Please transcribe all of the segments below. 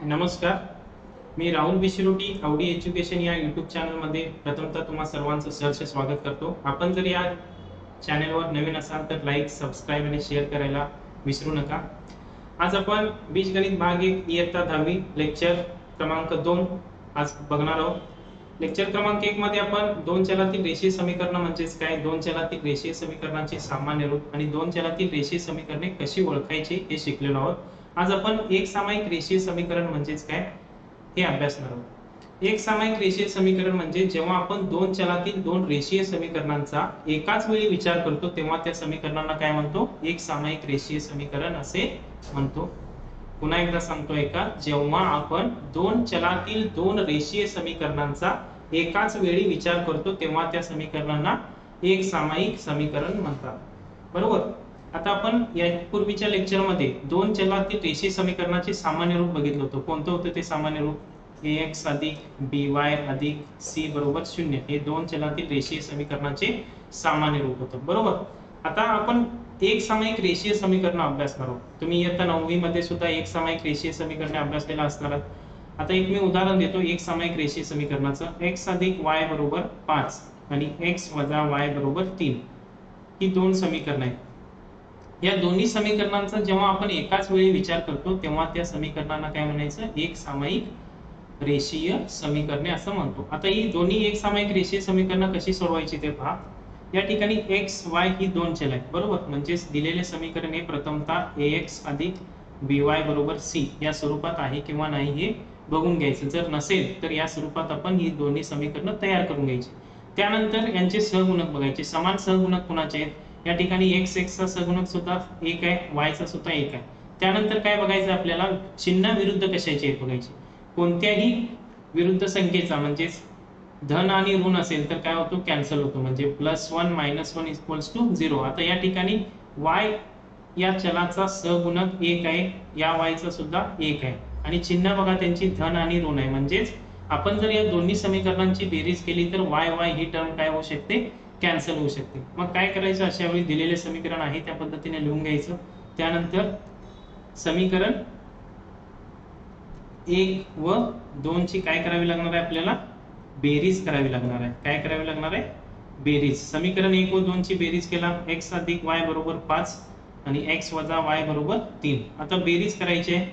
नमस्कार, मी राहुल विश्रुटी आवडी एज्युकेशन या यूट्यूब चॅनलमध्ये प्रथमतः तुम्हा सर्वांचं सहर्ष स्वागत करतो. आपण जर या चॅनलवर नवीन असाल तर लाईक, सबस्क्राईब आणि शेअर करायला विसरू नका. आज आपण बीजगणित भाग 1 इयत्ता 10वी लेक्चर क्रमांक 2 आज बघणार आहोत. लेक्चर क्रमांक 1 मध्ये आपण दोन चलातील रेषीय समीकरण म्हणजेच काय, दोन चलातील रेषीय समीकरणांचे सामान्य रूप आणि दोन चलातील रेषीय समीकरणे कशी ओळखायची हे शिकलेलो आहोत. आज आपण एक सामायिक रेषीय समीकरण म्हणजेच काय हे अभ्यासणार आहोत. एक सामायिक रेषीय समीकरण म्हणजे जेव्हा आपण दोन चलातील दोन रेषीय समीकरणांचा एकाच वेळी विचार करतो तेव्हा त्या समीकरणांना काय म्हणतो, एक सामायिक रेषीय समीकरण असे म्हणतो. पुन्हा एकदा सांगतोय का, जेव्हा आपण दोन चलातील दोन रेषीय समीकरणांचा एकाच वेळी विचार करतो तेव्हा त्या समीकरणांना एक सामायिक समीकरण म्हणतात. बरोबर. आता आपण या पूर्वीच्या लेक्चर मध्ये दोन चलातील रेषीय समीकरणाचे सामान्य रूप बघितलं होतं. कोणतं होतं ते सामान्य रूप? ax + by + c = 0 हे दोन चलातील रेषीय समीकरणाचे सामान्य रूप होतं. बरोबर. आता आपण एक सामायिक रेषीय समीकरण अभ्यासणार आहोत. तुम्ही इयत्ता 9वी मध्ये सुद्धा एक सामायिक रेषीय समीकरणे अभ्यासलेला असणार. आता एक मी उदाहरण देतो एक सामायिक रेषीय समीकरणाचं. x + y = 5 आणि x - y = 3 ही दोन समीकरणे आहेत. या दोन्ही समीकरणांचा जेव्हा आपण एकाच वेळी विचार करतो तेव्हा त्या समीकरणांना काय म्हणायचं, एक सामायिक रेषीय समीकरणे असं म्हणतो. आता ही दोन्ही एक सामायिक रेषीय समीकरणं कशी सोडवायची ते पहा. या ठिकाणी x y ही दोन चल आहेत. बरोबर. म्हणजे दिलेले समीकरण हे प्रथमतः ax + by = c या स्वरूपात आहे किंवा नाही हे बघून घ्यायचं. जर नसेल तर या स्वरूपात आपण ही दोन्ही समीकरणं तयार करून घ्यायची. त्यानंतर यांचे सहगुणक बघायचे. समान सहगुणक कोणाचे आहेत? या ठिकाणी x चा सहगुणक सुद्धा 1 आहे, y चा सुद्धा 1 आहे. त्यानंतर काय बघायचं आपल्याला, चिन्ह विरुद्ध कशाचे आहेत बघायचे. कोणत्याही विरुद्ध संख्येचा म्हणजे धन आणि ऋण असेल तर काय होतो, कॅन्सल होतो. म्हणजे +1 - 1 = 0. आता या ठिकाणी y या चलाचा सहगुणक 1 आहे, या y चा सुद्धा 1 आहे आणि चिन्ह बघा त्यांची धन आणि ऋण आहे. म्हणजेच आपण जर या दोन्ही समीकरणांची बेरीज केली तर y ही टर्म काय होऊ शकते, कॅन्सल होऊ शकते. मग काय करायचं, अशा वेळी दिलेले समीकरण आहे त्या पद्धतीने लिहून घ्यायचं. त्यानंतर समीकरण 1 व 2 ची काय करावी लागणार आहे, आपल्याला बेरीज करावी लागणार आहे. काय करावी लागणार आहे, बेरीज. समीकरण 1 व 2 ची बेरीज केला x + y = 5 आणि x - y = 3. आता बेरीज करायची आहे,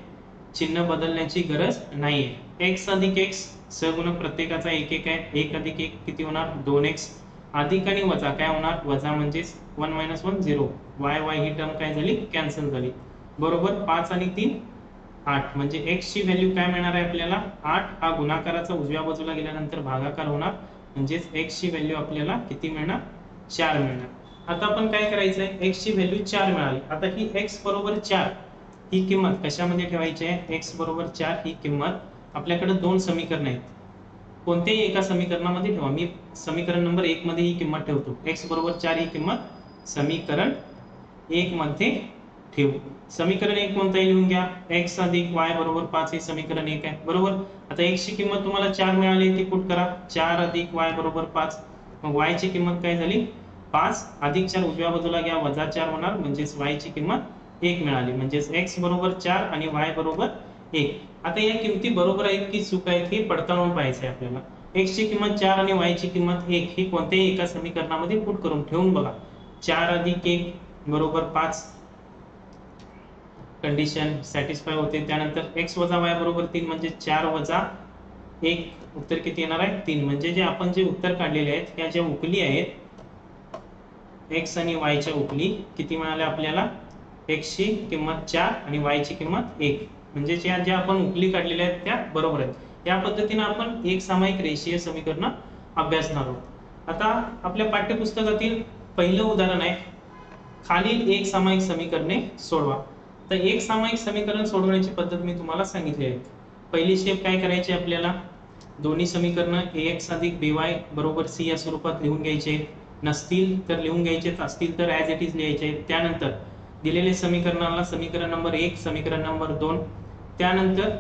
चिन्ह बदलण्याची गरज नाहीये. x + x सहगुणक प्रत्येकाचा 1 1 आहे. 1 + 1 किती होणार, 2x. अधिक आणि वजा काय होणार, वजा म्हणजे 1 - 1 0. y ही टर्म काय झाली, कॅन्सल झाली. बरोबर. 5 आणि 3 8 म्हणजे x ची व्हॅल्यू काय मिळणार आहे आपल्याला, 8. हा गुणाकाराचा उजव्या बाजूला गेल्यानंतर भागाकार होणार. म्हणजेच x ची व्हॅल्यू आपल्याला किती मिळणार, 4 मिळणार. आता आपण काय करायचं आहे, x ची व्हॅल्यू 4 मिळाली. आता ही x = 4 ही किंमत कशामध्ये ठेवायची आहे, x = 4 ही किंमत आपल्याकडे दोन समीकरण आहेत. कोणत्याही एका समीकरणामध्ये ठेवा. मी समीकरण नंबर 1 मध्ये ही किंमत ठेवतो. x = 4 ही किंमत समीकरण 1 मध्ये ठेवू. समीकरण 1 कोणतं आहे लिहून घ्या, x + y = 5 हे समीकरण 1 आहे. बरोबर. आता x ची किंमत तुम्हाला 4 मिळाली ती पुट करा. 4 + y = 5. मग y ची किंमत काय झाली, 5 अधिक 4 उजव्या बाजूला घ्या, -4 होणार. म्हणजेच y ची किंमत 1 मिळाली. म्हणजेच x = 4 आणि y = 1. आता या किमती बरोबर आहेत की चूक आहेत हे पडताळून पाहायचं आहे आपल्याला. x ची किंमत 4 आणि y ची किंमत 1 ही कोणत्याही एका समीकरणामध्ये पुट करून ठेवून बघा. 4 + 1 = 5. कंडिशन सॅटिस्फाय होते. त्यानंतर x - y = 3 म्हणजे 4 - 1 उत्तर किती येणार आहे, 3. म्हणजे जे आपण जे उत्तर काढलेले आहेत ह्या ज्या उकली आहेत x आणि y च्या उकली किती मिळाल्या आपल्याला, x ची किंमत 4 आणि y ची किंमत 1. म्हणजे ज्या आपण उकली काढलेल्या आहेत त्या बरोबर आहेत. या पद्धतीने आपण एक सामायिक रेषीय समीकरण अभ्यासणार आहोत. आता आपल्या पाठ्यपुस्तकातील पहिलं उदाहरण आहे, खालील एक सामायिक समीकरणे सोडवा. तर एक सामायिक समीकरण सोडवण्याची पद्धत मी तुम्हाला सांगितली आहे. पहिली स्टेप काय करायची आपल्याला, दोन्ही समीकरण ax + by = c या स्वरूपात लिहून घ्यायचे. नसतील तर लिहून घ्यायचे, असतील तर ॲज इट इज लिहायचे. त्यानंतर दिलेले समीकरणाला समीकरण नंबर 1, समीकरण नंबर 2, त्यानंतर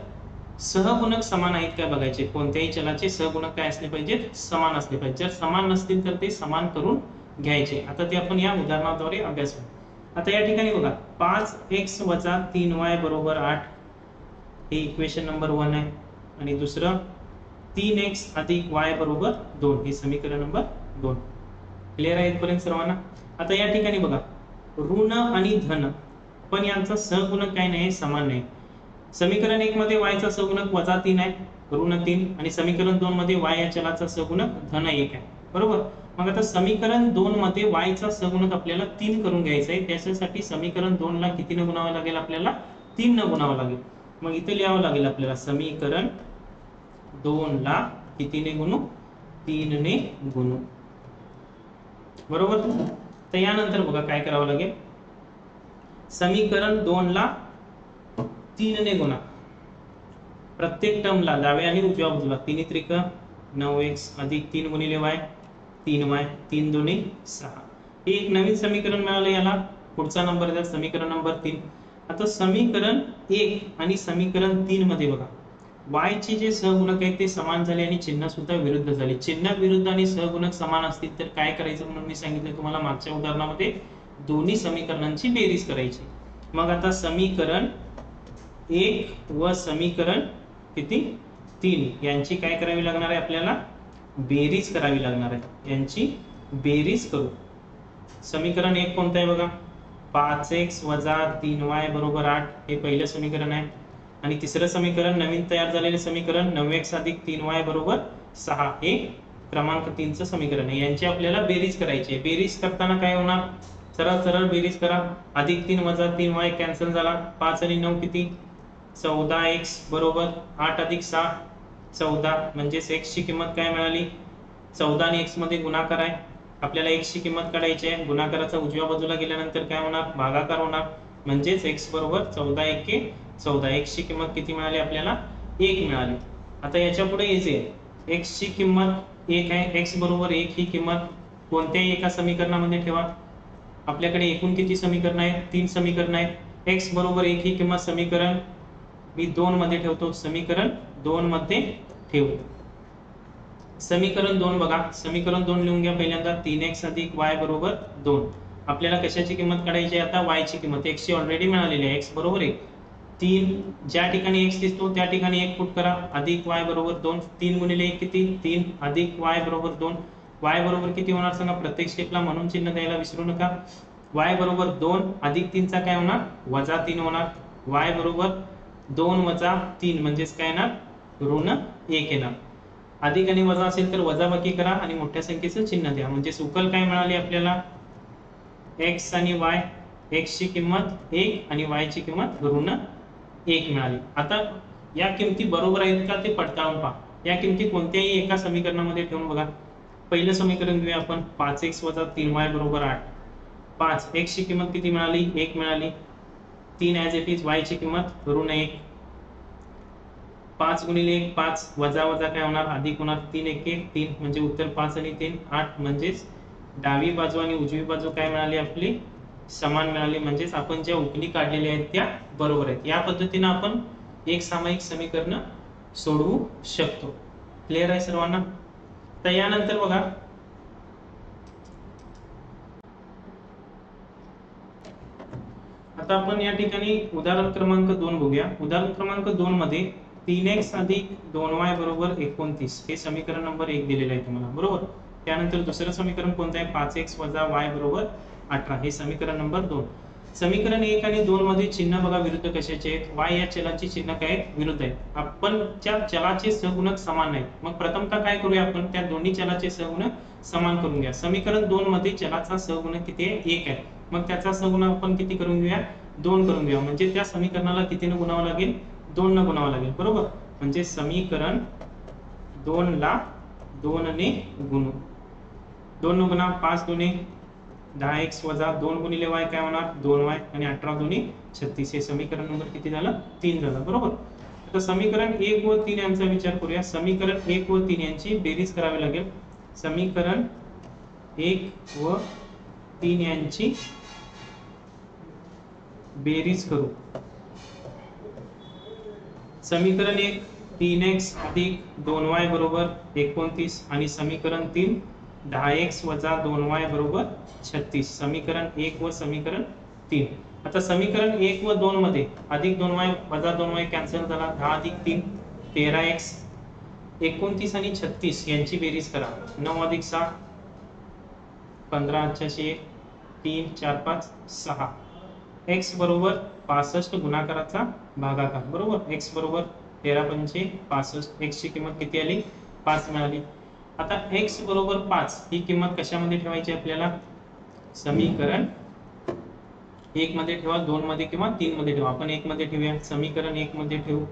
सहगुणक समान आहेत काय बघायचे. कोणत्याही चलाचे सहगुणक काय असले पाहिजेत, समान असले पाहिजे. जर समान नसतील तर ते समान करून घ्यायचे. आता ते आपण या उदाहरणाद्वारे अभ्यासू. आता या ठिकाणी बघा, 5x - 3y = 8 हे इक्वेशन नंबर 1 आहे आणि दुसरं 3x अधिक y बरोबर 2 हे समीकरण नंबर 2. क्लिअर आहे इथपर्यंत सर्वांना? आता या ठिकाणी बघा ऋण आणि धन पण यांचा सहगुणक काय नाही, समान नाही. समीकरण 1 मध्ये y चा सहगुणक -3 आहे, ऋण 3, आणि समीकरण 2 मध्ये y या चलाचा सहगुणक धन 1 आहे, बरोबर. मग आता समीकरण 2 मध्ये y चा सहगुणक आपल्याला 3 करून घ्यायचा आहे. त्याच्यासाठी समीकरण 2 ला कितीने गुणावे लागेल, आपल्याला 3 ने गुणावे लागेल. मग इथे लिहावं लागेल आपल्याला समीकरण 2 ला कितीने गुणू, 3 ने गुणू, बरोबर. तर यानंतर बघा काय करावं लागेल, समीकरण 2 ला 3 ने गुणा, प्रत्येक टर्मला डाव्या आणि उजव्या बाजूला 3 त्रिक 9x अधिक 3 गुणिले y 3y 3 2 6. हे एक नवीन समीकरण मिळालं. याला पुढचा नंबर द्या, समीकरण नंबर 3. आता समीकरण 1 आणि समीकरण 3 मध्ये बघा y चे जे सहगुणक आहेत ते समान झाले आणि चिन्ह सुद्धा विरुद्ध झाले. चिन्ह विरुद्ध आणि सहगुणक समान असतील तर काय करायचं म्हणून मी सांगितलं तुम्हाला मागच्या उदाहरणामध्ये, दोन्ही समीकरणांची बेरीज करायची. मग आता समीकरण 1 व समीकरण किती 3 यांची काय करावी लागणार आहे, आपल्याला बेरीज करावी लागणार आहे. यांची बेरीज करू. समीकरण 1 कोणतं आहे बघा, 5x - 3y बरोबर 8 हे पहिलं समीकरण आहे. आणि तिसरं समीकरण नवीन तयार झालेले समीकरण 9x अधिक 3y बरोबर 6 हे क्रमांक 3 चं समीकरण आहे. यांची आपल्याला बेरीज करायची आहे. बेरीज करताना काय होणार, सरळ सरळ बेरीज करा. अधिक 3 - 3y कॅन्सल झाला, 5 आणि 9 किती 14x बरोबर 8 अधिक 6 14, म्हणजेच x ची किंमत काय मिळाली, 14 आणि x मध्ये गुणाकार आहे. आपल्याला x ची किंमत काढायची आहे. गुणाकाराचा उजव्या बाजूला गेल्यानंतर काय होणार, भागाकार होणार. म्हणजेच x बरोबर 14 एके 14. x ची किंमत किती मिळाली आपल्याला, 1 मिळाली. आता याच्या पुढे यायचे x ची किंमत 1 आहे. x बरोबर 1 ही किंमत कोणत्याही एका समीकरणामध्ये ठेवा. आपल्याकडे एकूण किती समीकरण आहेत, 3 समीकरण आहेत. x बरोबर 1 ही किंमत समीकरण मी 2 मध्ये ठेवतो, समीकरण 2 मध्ये ठेवू. समीकरण 2 बघा, समीकरण 2 लिहून घ्या पहिल्यांदा. 3x अधिक y बरोबर 2. आपल्याला कशाची किंमत काढायची आहे आता, y ची किंमत. x ची ऑलरेडी मिळालेली आहे, x बरोबर 1. 3 ज्या ठिकाणी x दिसतो त्या ठिकाणी 1 पुट करा, अधिक y बरोबर 2. 3 गुणिले 1 किती 3 अधिक y बरोबर 2. y बरोबर किती होणार सांगा, प्रत्येक स्टेपला म्हणून चिन्ह द्यायला विसरू नका. y बरोबर 2 अधिक 3 चा काय होणार, -3 होणार. y बरोबर 2 - 3 म्हणजेच काय येणार, ऋण 1 येणार. अधिक आणि वजा असेल तर वजाबाकी करा आणि मोठ्या संख्येचं चिन्ह द्या. म्हणजे उकल काय मिळाली आपल्याला, x आणि y. x ची किंमत 1 आणि y ची किंमत ऋण 1 मिळाली. आता या किमती बरोबर आहेत का ते पडताळून पहा. या किमती कोणत्याही एका समीकरणामध्ये ठेवून बघा. पहिलं समीकरण घेऊया आपण, 5x - 3y बरोबर 8. 5 x ची किंमत किती मिळाली, 1 मिळाली. 3 ॲज इट इज, y ची किंमत ऋण 1. 5 गुणिले 1 5, वजा वजा काय होणार, अधिक होणार. 3 एके 3 म्हणजे उत्तर 5 आणि 3 8. म्हणजेच डावी बाजू आणि उजवी बाजू काय मिळाली आपली, समान मिळाली. म्हणजेच आपण ज्या उकली काढलेल्या आहेत त्या बरोबर आहेत. या पद्धतीने आपण एक सामायिक समीकरण सोडवू शकतो. क्लिअर आहे सर्वांना? तर यानंतर बघा आता आपण या ठिकाणी उदाहरण क्रमांक 2 बघूया. उदाहरण क्रमांक 2 मध्ये 3x अधिक 2y बरोबर 29 हे समीकरण नंबर 1 दिलेलं आहे तुम्हाला, बरोबर. त्यानंतर दुसरं समीकरण कोणतं आहे, 5x - y बरोबर 18 हे समीकरण नंबर 2. समीकरण 1 आणि 2 मध्ये चिन्ह बघा विरुद्ध कशाचे आहेत, y या चलाची चिन्ह काय आहेत, विरुद्ध आहेत. आपण त्या चलाचे सहगुणक समान नाहीत. मग प्रथमतः काय करूया आपण, त्या दोन्ही चलाचे सहगुणक समान करून घ्या. समीकरण 2 मध्ये चलाचा सहगुणक किती आहे, 1 आहे. मग त्याचा सहगुणक आपण किती करून घेऊया, 2 करून घेऊया. म्हणजे त्या समीकरणाला कितीने गुणावं लागेल, 2 ने गुणावं लागेल, बरोबर. म्हणजे समीकरण 2 ला 2 ने गुणू. 2 ने गुणा, 5 दुने 10x वजा 2 गुणिले y काय होणार, 2y आणि 18 दुने 36 हे समीकरण नंबर किती झालं, 3 झालं, बरोबर. आता समीकरण 1 व 3 यांचा विचार करूया. समीकरण 1 व 3 यांची बेरीज करावी लागेल. समीकरण 1 व 3 यांची बेरीज करू. समीकरण 1 3x अधिक 2y बरोबर 29 आणि समीकरण 3 10x वजा 2y बरोबर 36. समीकरण 1 व समीकरण 3। आता समीकरण 1 व 2 मध्ये अधिक 2y वजा 2y कॅन्सल झाला, 10 अधिक 3 13x, 29 आणि 36 यांची बेरीज करा, 9 अधिक 6 15 8 3 4 5 6, x बरोबर 65 गुणाकाराचा भागाकार, बरोबर। x बरोबर 13 पंचे 65, x ची किंमत किती आली 5 मिळाली। आता x बरोबर 5 ही किंमत कशामध्ये ठेवायची आपल्याला, समीकरण 1 मध्ये ठेवा, 2 मध्ये किंवा 3 मध्ये ठेवा। आपण 1 मध्ये ठेवूया, समीकरण 1 मध्ये ठेवू,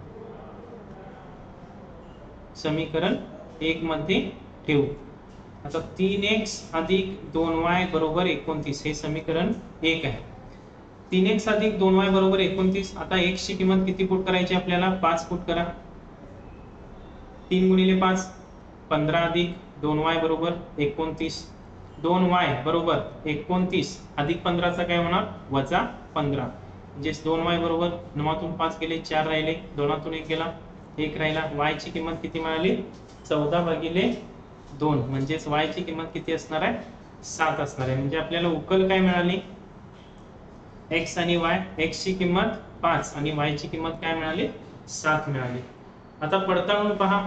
समीकरण 1 मध्ये ठेवू। आता 3x अधिक 2y बरोबर 29 हे समीकरण 1 आहे। 3x अधिक 2y बरोबर 29। आता x ची किंमत किती पुट करायची आपल्याला, 5 पुट करा, 3 गुणिले 5 15 अधिक 2y बरोबर 29, 2y बरोबर 29 अधिक 15 चा काय होणार वजा 15, म्हणजे 2y बरोबर 9 5 गेले 4 राहिले, 2 1 गेला 1 राहिला। y ची किंमत किती मिळाली 14 भागिले 2, म्हणजे y ची किंमत किती असणार आहे 7 असणार आहे। म्हणजे आपल्याला उकल काय मिळाली x आणि y, x ची किंमत 5 आणि y ची किंमत काय मिळाली 7 मिळाली। आता पडताळून पहा,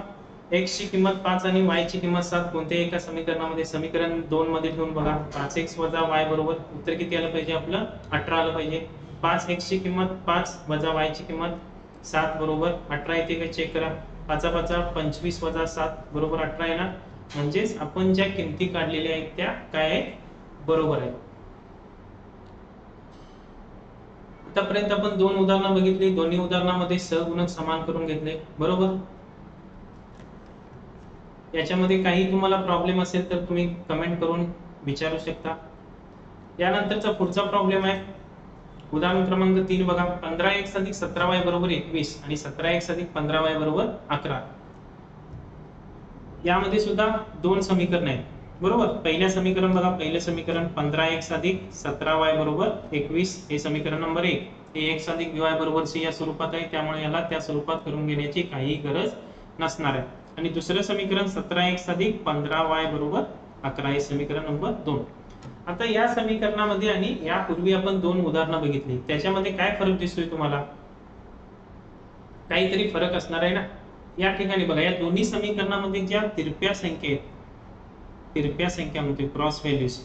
x ची किंमत 5 आणि y ची किंमत 7 कोणत्याही एका समीकरणामध्ये, समीकरण 2 मध्ये ठेवून बघा, 5x वजा y बरोबर उत्तर किती आलं पाहिजे आपलं 18 आलं पाहिजे। 5x ची किंमत 5 वजा y ची किंमत 7 बरोबर 18 येते का चेक करा, 5 5 25 वजा 7 बरोबर 18 येणार, म्हणजेच आपण ज्या किमती काढलेल्या आहेत त्या काय आहेत बरोबर आहेत। आतापर्यंत आपण 2 उदाहरणं बघितली, दोन्ही उदाहरणामध्ये सहगुणक समान करून घेतले, बरोबर। याच्यामध्ये काही तुम्हाला प्रॉब्लेम असेल तर तुम्ही कमेंट करून विचारू शकता। यानंतरचा पुढचा प्रॉब्लेम आहे उदाहरण क्रमांक 3 बघा, 15x अधिक 17y बरोबर 21 आणि 17x अधिक 15y बरोबर 11। यामध्ये सुद्धा 2 समीकरण आहेत, बरोबर। पहिलं समीकरण बघा, पहिलं समीकरण 15x अधिक 17y बरोबर 21 हे समीकरण नंबर 1, हे x अधिक by बरोबर c या स्वरूपात आहे, त्यामुळे याला त्या स्वरूपात करून घेण्याची काही गरज नसणार आहे। आणि दुसरं समीकरण 17x अधिक 15y बरोबर 11 हे समीकरण नंबर 2। आता या समीकरणामध्ये आणि यापूर्वी आपण 2 उदाहरणं बघितली, त्याच्यामध्ये काय फरक दिसतोय तुम्हाला, काहीतरी फरक असणार आहे ना। या ठिकाणी बघा, या दोन्ही समीकरणामध्ये ज्या तिरप्या संख्या आहेत, तिरप्या संख्या म्हणजे cross values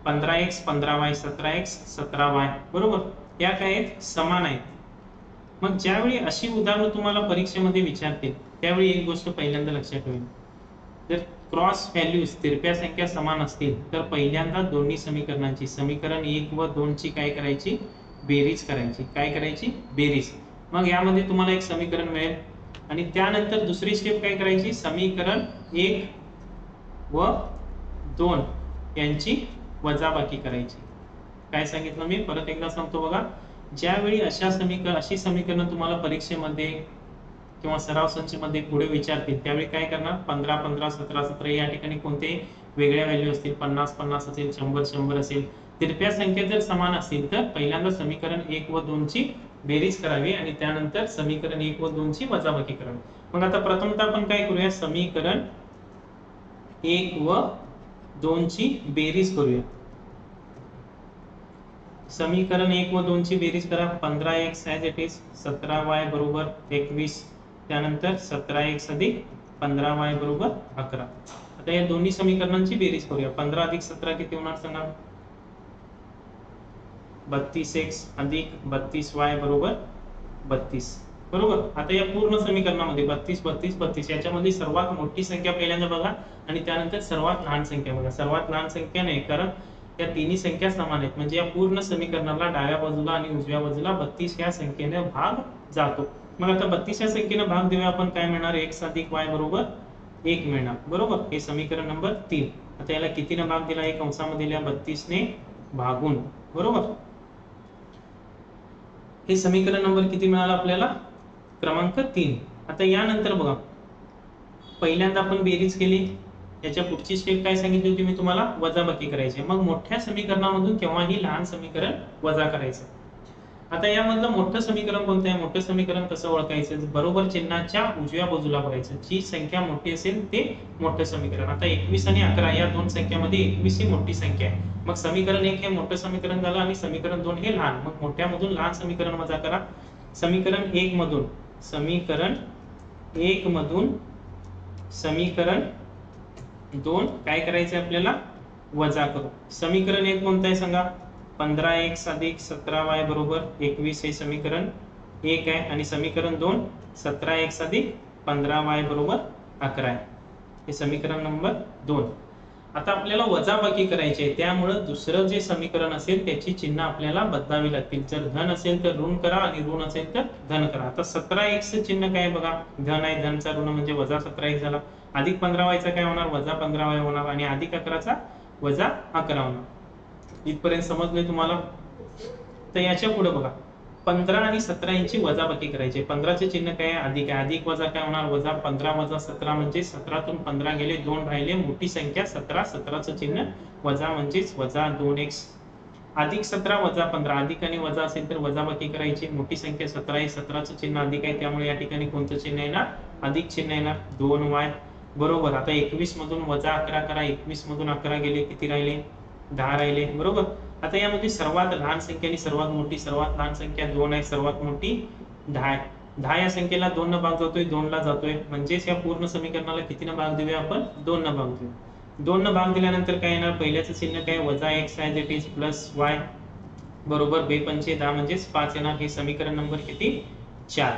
15x 15y 17x 17y बरोबर, या काय आहेत समान आहेत। मग ज्यावेळी अशी उदाहरणं तुम्हाला परीक्षेमध्ये विचारतील त्यावेळी एक गोष्ट पहिल्यांदा लक्षात ठेवा, जर क्रॉस व्हॅल्यूज तिरप्या संख्या समान असतील तर पहिल्यांदा दोन्ही समीकरणांची, समीकरण 1 व 2 ची काय करायची बेरीज करायची, काय करायची बेरीज। मग यामध्ये तुम्हाला एक समीकरण मिळेल आणि त्यानंतर दुसरी स्टेप काय करायची, समीकरण 1 व 2 यांची वजाबाकी करायची। काय सांगितलं मी परत एकदा सांगतो बघा, ज्यावेळी अशी समीकरण तुम्हाला परीक्षेमध्ये किंवा सराव संचमध्ये पुढे विचारतील त्यावेळी काय करणार, 15 15 17 17 या ठिकाणी कोणते वेगळ्या व्हॅल्यू असतील, 50 50 असेल, 100 100 असेल, तिरप्या संख्या जर समान असतील तर पहिल्यांदा समीकरण 1 व 2 ची बेरीज करावी आणि त्यानंतर समीकरण 1 व 2 ची वजाबाकी करावी। मग आता प्रथमतः आपण काय करूया, समीकरण 1 व 2 ची बेरीज करूया। समीकरण 1 व 2 ची बेरीज करा, 15x as it is 17y बरोबर 21, त्यानंतर 17x अधिक 15y बरोबर 11। आता या दोन्ही समीकरणांची बेरीज करूया, 15 अधिक 17 किती होणार सांगा, 32x अधिक 32y बरोबर 32 बरोबर। आता या पूर्ण समीकरणामध्ये 32 32 32 याच्यामध्ये सर्वात मोठी संख्या पहिल्यांदा बघा आणि त्यानंतर सर्वात लहान संख्या बघा। सर्वात लहान संख्या नाही, कारण या तिन्ही संख्या समान आहेत, म्हणजे या पूर्ण समीकरणाला डाव्या बाजूला आणि उजव्या बाजूला 32 या संख्येने भाग जातो। मग आता 32 या संख्येने भाग देऊया आपण, काय मिळणार x अधिक y बरोबर 1 मिळणार, बरोबर। हे समीकरण नंबर 3। आता याला कितीने भाग दिला, एक कंसामध्ये दिला 32 ने भागून, बरोबर। हे समीकरण नंबर किती मिळाला आपल्याला, क्रमांक 3। आता यानंतर बघा, पहिल्यांदा आपण बेरीज केली, याच्या पुढची स्टेप काय सांगितली होती मी तुम्हाला, वजाबाकी करायची। मग मोठ्या समीकरणामधून केव्हाही लहान समीकरण वजा करायचं। आता यामधलं मोठं समीकरण कोणतं आहे? मोठं समीकरण कसं ओळखायचं? बरोबर चिन्हाच्या उजव्या बाजूला बघायचं, जी संख्या मोठी असेल ते मोठं समीकरण. आता 21 आणि 11 या दोन संख्यामध्ये 21 ही मोठी संख्या आहे, मग समीकरण 1 हे मोठं समीकरण झालं आणि समीकरण 2 हे लहान. मग मोठ्यामधून लहान समीकरण वजा करा. समीकरण 1 मधून समीकरण 2 काय करायचं आपल्याला? वजा करू. समीकरण 1 कोणतं आहे सांगा? 15x अधिक 17y बरोबर 21 हे समीकरण 1 आहे आणि समीकरण 2 17x अधिक 15y बरोबर 11 आहे. हे समीकरण नंबर 2. आता आपल्याला वजाबाकी करायची आहे, त्यामुळे दुसरं जे समीकरण असेल त्याची चिन्ह आपल्याला बदलावी लागतील. जर धन असेल तर ऋण करा आणि ऋण असेल तर धन करा. आता 17x चे चिन्ह काय बघा? धन आहे, धनचा ऋण म्हणजे वजा 17x झाला. अधिक 15y चा काय होणार? वजा 15y होणार आणि अधिक 11 चा वजा 11 होणार. इथपर्यंत समजले तुम्हाला? तर याच्या पुढे बघा, 15 आणि 17 यांची वजाबाकी करायची. 15 चे चिन्ह काय? अधिक आहे. अधिक वजा काय होणार? वजा 15 वजा 17 म्हणजे 17 तून 15 गेले, 2 राहिले, मोठी संख्या 17. 17 चं चिन्ह वजा म्हणजेच वजा 2x. अधिक 17 वजा 15, अधिक आणि वजा असेल तर वजाबाकी करायची. मोठी संख्या 17 आहे, 17 चं चिन्ह अधिक आहे, त्यामुळे या ठिकाणी कोणतं चिन्ह येणार? अधिक चिन्ह येणार. 2y बरोबर. आता 21 मधून वजा 11 करा. 21 मधून 11 गेले, किती राहिले? 10 राहिले. बरोबर. आता यामध्ये सर्वात लहान संख्या आणि सर्वात मोठी. सर्वात लहान संख्या 2 आहे, सर्वात मोठी 10 आहे. 10 या संख्येला 2 न भाग जातोय, 2 ला जातोय, म्हणजेच या पूर्ण समीकरणाला किती न भाग देऊया आपण? 2 न भाग देऊ. 2 न भाग दिल्यानंतर काय येणार? पहिल्याचं चिन्ह काय? वजा x as it is plus y बरोबर 2 पंचे 10 म्हणजेच 5 येणार. हे समीकरण नंबर किती? 4.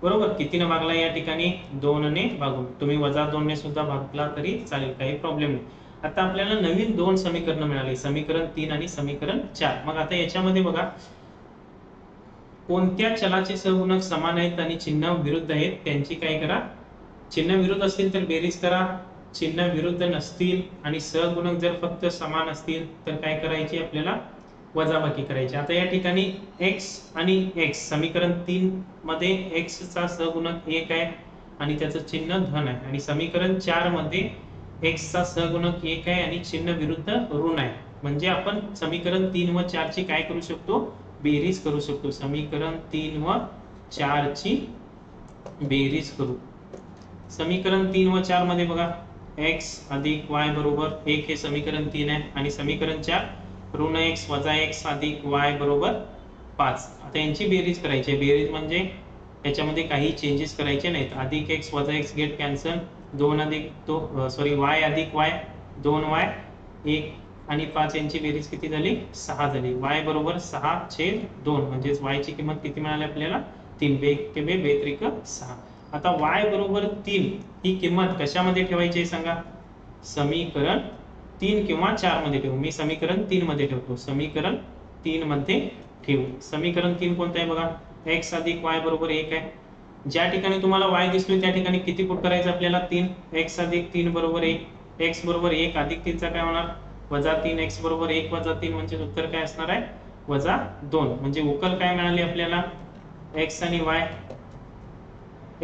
बरोबर. किती न भागला या ठिकाणी? 2 ने भागून. तुम्ही वजा 2 ने सुद्धा भागला तरी चालेल, काही प्रॉब्लेम नाही. आता आपल्याला नवीन 2 समीकरण मिळाली, समीकरण 3 आणि समीकरण 4. मग आता याच्यामध्ये बघा, कोणत्या चलाचे सहगुणक समान आहेत आणि चिन्ह विरुद्ध आहेत त्यांची काय करा? चिन्ह विरुद्ध असतील तर बेरीज करा, चिन्ह विरुद्ध नसतील आणि सहगुणक जर फक्त समान असतील तर काय करायची? आपल्याला वजाबाकी करायची. आता या ठिकाणी x आणि x, समीकरण 3 मध्ये x चा सहगुणक 1 आहे आणि त्याचं चिन्ह धन आहे आणि समीकरण 4 मध्ये x चा सहगुणक 1 आहे आणि चिन्ह विरुद्ध ऋण आहे. म्हणजे आपण समीकरण 3 व 4 ची काय करू शकतो? बेरीज करू शकतो. समीकरण 3 व 4 ची बेरीज करू. समीकरण 3 व 4 मध्ये बघा, x अधिक y बरोबर 1 हे समीकरण 3 आहे आणि समीकरण 4 ऋण x वजा x अधिक y बरोबर 5. आता यांची बेरीज करायची आहे. बेरीज म्हणजे याच्यामध्ये काही चेंजेस करायचे नाहीत. अधिक x वजा x गेट कॅन्सल, 2 अधिक y अधिक y 2y 1 आणि 5 यांची बेरीज किती झाली? 6 झाली. y बरोबर 6/2 म्हणजेच y ची किंमत किती मिळाली आपल्याला? 3. के बे 6. आता y बरोबर 3 ही किंमत कशामध्ये ठेवायची आहे सांगा? समीकरण 3 किंवा 4 मध्ये ठेवू. मी समीकरण 3 मध्ये ठेवतो. समीकरण 3 मध्ये ठेवू. समीकरण 3 कोणतं आहे बघा? x अधिक y बरोबर 1 आहे. ज्या ठिकाणी तुम्हाला y दिसतोय त्या ठिकाणी किती पुट करायचं आपल्याला? 3. x अधिक 3 बरोबर 1. x बरोबर 1 अधिक 3 चा काय होणार? वजा 3. x बरोबर 1 वजा 3 म्हणजे उत्तर काय असणार आहे? वजा 2. म्हणजे उकल काय मिळाली आपल्याला? x आणि y.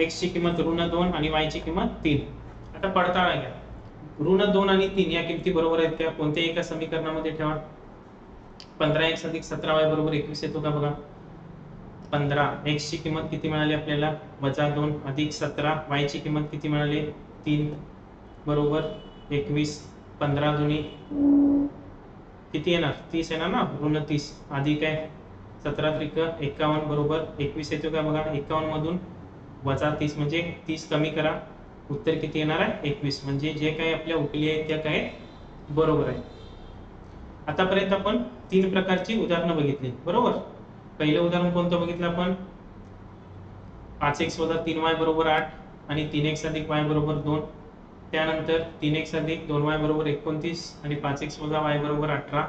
x ची किंमत ऋण 2 आणि y ची किंमत 3. आता पडताळा घ्या. ऋण 2 आणि 3 या किमती बरोबर आहेत का? कोणत्या एका समीकरणामध्ये ठेवा. 15x अधिक 17y बरोबर 21 येतो का बघा? 15. x ची किंमत किती मिळाली आपल्याला? वजा 2 अधिक 17. y ची किंमत किती मिळाली? 3 बरोबर 21. 15 दुनी किती येणार? 30 येणार ना? ऋण 30 अधिक आहे 17 त्रिक 51 बरोबर 21 येतो का बघा? 51 मधून वजा 30 म्हणजे 30 कमी करा, उत्तर किती येणार आहे? 21. म्हणजे जे काही आपल्या उकली आहेत त्या काय बरोबर आहे. आतापर्यंत आपण 3 प्रकारची उदाहरणं बघितली. बरोबर. पहिलं उदाहरण कोणतं बघितलं आपण? 5x वजा 3y बरोबर 8 आणि 3x अधिक y बरोबर 2. त्यानंतर 3x अधिक 2y बरोबर 29 आणि 5x वजा y बरोबर 18.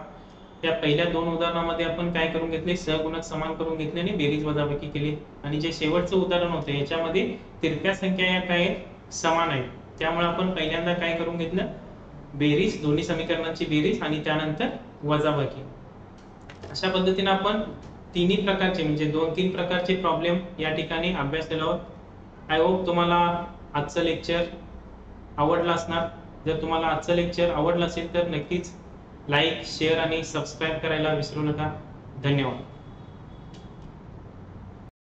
त्या पहिल्या 2 उदाहरणामध्ये आपण काय करून घेतले? सहगुणक समान करून घेतले आणि बेरीज वजाबाकी केली. आणि जे शेवटचं उदाहरण होतं याच्यामध्ये तिरक्या संख्या या काय समान आहेत, त्यामुळे आपण पहिल्यांदा काय करून घेतलं? बेरीज, दोन्ही समीकरणांची बेरीज आणि त्यानंतर वजाबाकी. अशा पद्धतीने आपण तिन्ही प्रकारचे म्हणजे 2-3 प्रकारचे प्रॉब्लेम या ठिकाणी अभ्यासलेलो आहोत. आय होप तुम्हाला आजचं लेक्चर आवडलं असणार. जर तुम्हाला आजचं लेक्चर आवडलं असेल तर नक्कीच लाईक, शेअर आणि सबस्क्राईब करायला विसरू नका. धन्यवाद.